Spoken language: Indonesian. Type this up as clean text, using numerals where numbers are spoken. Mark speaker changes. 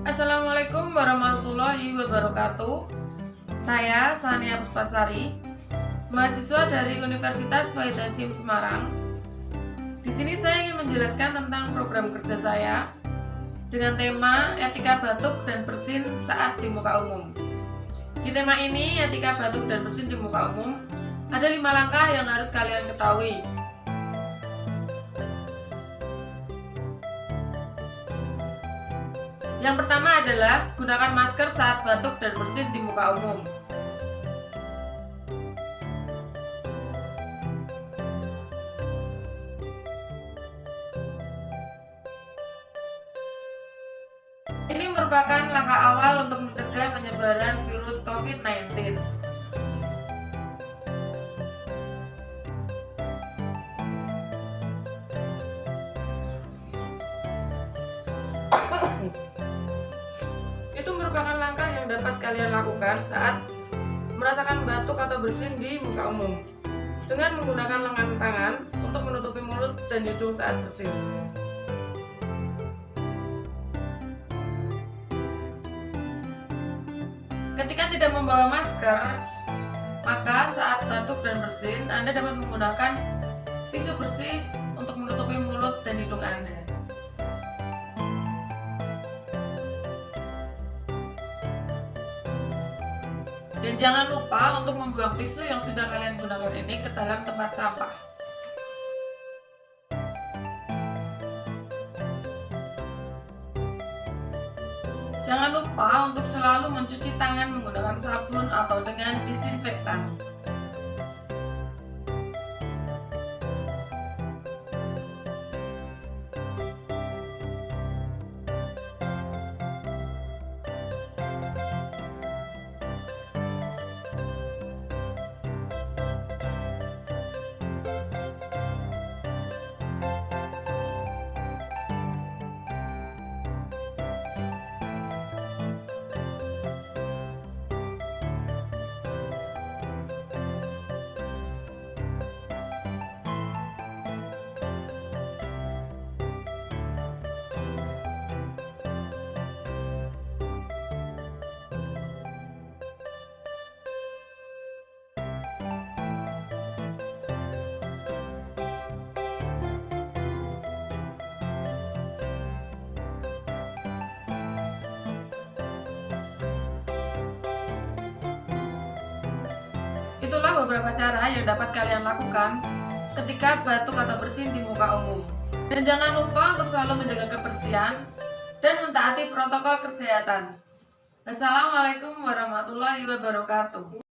Speaker 1: Assalamualaikum warahmatullahi wabarakatuh. Saya Sania Puspasari, mahasiswa dari Universitas Wahid Hasyim Semarang. Di sini saya ingin menjelaskan tentang program kerja saya dengan tema etika batuk dan bersin saat di muka umum. Di tema ini, etika batuk dan bersin di muka umum, ada 5 langkah yang harus kalian ketahui. Yang pertama adalah gunakan masker saat batuk dan bersin di muka umum. Ini merupakan langkah awal untuk mencegah penyebaran virus COVID-19. Itu merupakan langkah yang dapat kalian lakukan saat merasakan batuk atau bersin di muka umum dengan menggunakan lengan tangan untuk menutupi mulut dan hidung saat bersin. Ketika tidak membawa masker, maka saat batuk dan bersin Anda dapat menggunakan tisu bersih untuk menutupi mulut dan hidung Anda. Dan jangan lupa untuk membuang tisu yang sudah kalian gunakan ini ke dalam tempat sampah. Jangan lupa untuk selalu mencuci tangan menggunakan sabun atau dengan disinfektan. Itulah beberapa cara yang dapat kalian lakukan ketika batuk atau bersin di muka umum. Dan jangan lupa untuk selalu menjaga kebersihan dan mentaati protokol kesehatan. Assalamualaikum warahmatullahi wabarakatuh.